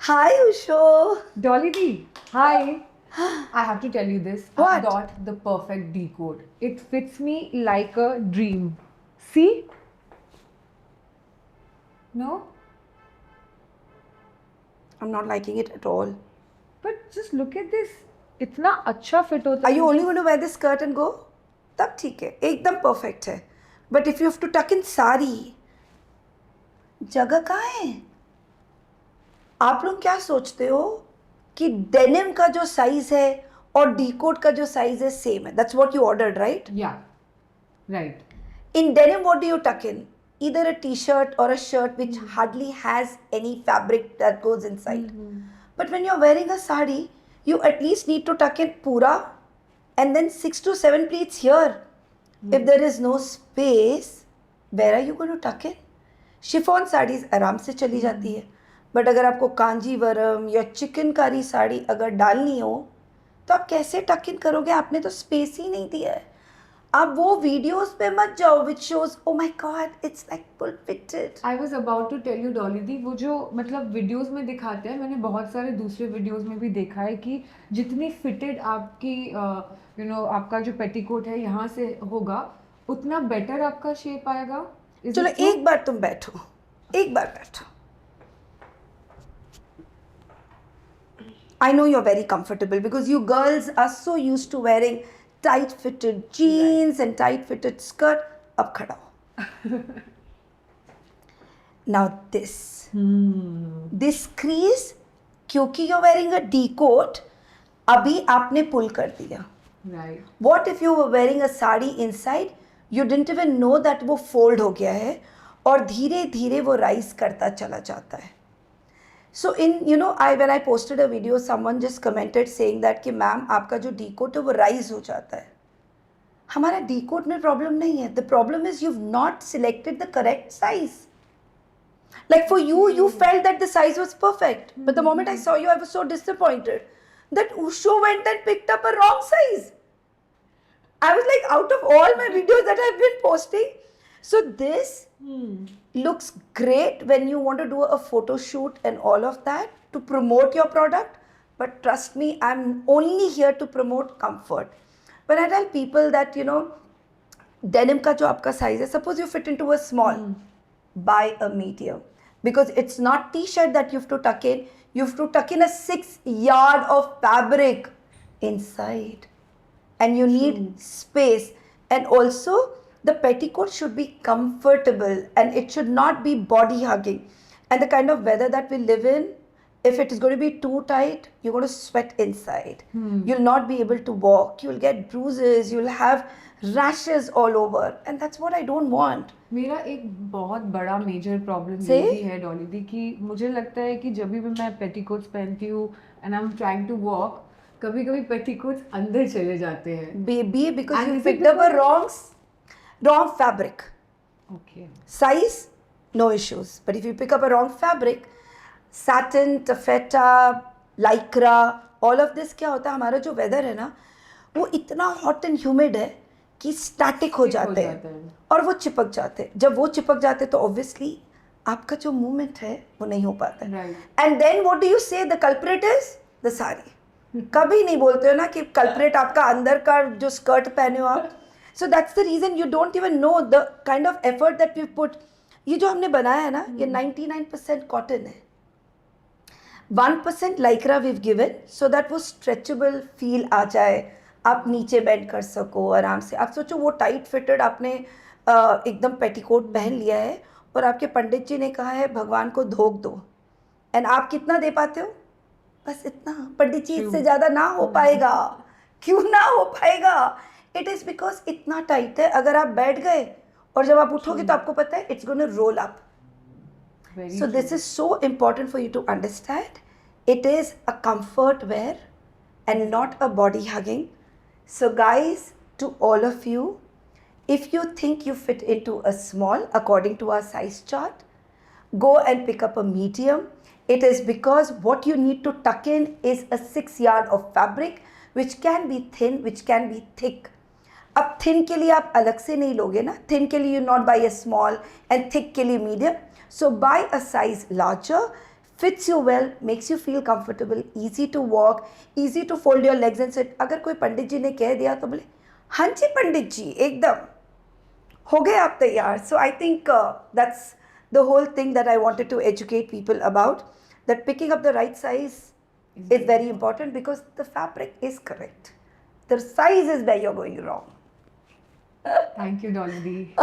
Hi, Usho. Dolly Dee, hi. I have to tell you this. I What? got the perfect decode. It fits me like a dream. See? No? I'm not liking it at all. But just look at this. इतना अच्छा fit होता Are है you only मुझे. going to wear this skirt and go? तब ठीक है, एकदम perfect है. But if you have to tuck in sari, जगह कहाँ है? आप लोग क्या सोचते हो कि denim का जो size है और decode का जो size है same है? That's what you ordered, right? Yeah. Right. In denim, what do you tuck in? Either a t-shirt or a shirt which hardly has any fabric that goes inside. But when you're wearing a sari, you at least need to tuck in pura and then 6 to 7 pleats here. If there is no space, where are you going to tuck in? Chiffon saris आराम से चली जाती है, but अगर आपको कांजीवरम या चिकनकारी साड़ी अगर डालनी हो तो आप कैसे टक इन करोगे? आपने तो स्पेस ही नहीं दिया है. आप वो वीडियोस पे मत जाओ which shows oh my God it's like full fitted. I was about to tell you Dolly Dee, वो जो मतलब वीडियोस में दिखाते हैं, मैंने बहुत सारे दूसरे वीडियोस में भी देखा है कि जितनी फिटेड आपकी आपका जो पेटीकोट है यहाँ से होगा उतना बेटर आपका शेप आएगा. Is चलो it true? एक बार तुम बैठो, एक बार बैठो. I know you're very comfortable because you girls are so used to wearing tight fitted jeans and tight fitted skirt. अब खड़ा हो. Now this crease, क्योंकि you're wearing a D coat, अभी आपने pull कर दिया. Right. What if you were wearing a sari inside? You didn't even know that वो fold हो गया है और धीरे धीरे वो rise करता चला जाता है. So when I posted a video, someone just commented saying that कि मैम आपका जो D-coat है वो rise हो जाता है. हमारा D-coat में problem नहीं है. The problem is you've not selected the correct size. Like for you, you felt that the size was perfect. But the moment I saw you, I was so disappointed that Usho went and picked up a wrong size. I was like, out of all my videos that I've been posting, so this looks great when you want to do a photo shoot and all of that to promote your product. But trust me, I'm only here to promote comfort. When I tell people that, denim का जो आपका size है, suppose you fit into a small, buy a medium. Because it's not t-shirt that you have to tuck in, you have to tuck in a 6 yard of fabric inside. And you need space, and also the petticoat should be comfortable and it should not be body hugging. And the kind of weather that we live in, if it is going to be too tight, you're going to sweat inside. You'll not be able to walk, you'll get bruises, you'll have rashes all over, and that's what I don't want. मेरा एक बहुत बड़ा major problem Say? ये भी है डॉली दी कि मुझे लगता है कि जब भी मैं पेटीकोट्स पहनती हूँ and I am trying to walk, कभी कभी पेटीकोट्स अंदर चले जाते हैं. Baby, because And you is it picked up a wrong fabric. Okay. Size, no issues. But if you pick up a wrong fabric, satin, taffeta, lycra, all of this क्या होता है, हमारा जो weather है ना वो इतना hot and humid है कि static हो जाते हैं और वो चिपक जाते हैं. जब वो चिपक जाते हैं तो obviously आपका जो movement है वो नहीं हो पाता है. Right. And then what do you say? The culprit is the sari. कभी नहीं बोलते हो ना कि culprit आपका अंदर का जो skirt पहने हो आप. So that's the reason you don't even know the kind of effort that we put. ये जो हमने बनाया है ना, ये 99% cotton है. 1% lycra we've given so that वो stretchable feel आ जाए, आप नीचे बेंड कर सको आराम से. आप सोचो वो टाइट फिटेड आपने एकदम पेटीकोट पहन लिया है और आपके पंडित जी ने कहा है भगवान को धोख दो, एंड आप कितना दे पाते हो? बस इतना. पंडित जी इससे ज़्यादा ना हो पाएगा. क्यों ना हो पाएगा? इट इज़ बिकॉज इतना टाइट है, अगर आप बैठ गए और जब आप उठोगे तो आपको पता है it's gonna roll up. So this is so important for you to understand. It is a comfort wear and not a body hugging. So guys, to all of you, if you think you fit into a small according to our size chart, go and pick up a medium. It is because what you need to tuck in is a 6 yard of fabric which can be thin, which can be thick. अब thin के लिए आप अलग से नहीं लोगे ना. Thin के लिए you not by a small and thick के लिए medium. So buy a size larger, fits you well, makes you feel comfortable, easy to walk, easy to fold your legs and sit. अगर कोई पंडित जी ने कह दिया तो बोले हाँ जी पंडित जी एकदम हो गए आप तैयार. So I think that's the whole thing that I wanted to educate people about, that picking up the right size is very important because the fabric is correct. The size is where you're going wrong. Thank you, Dolly.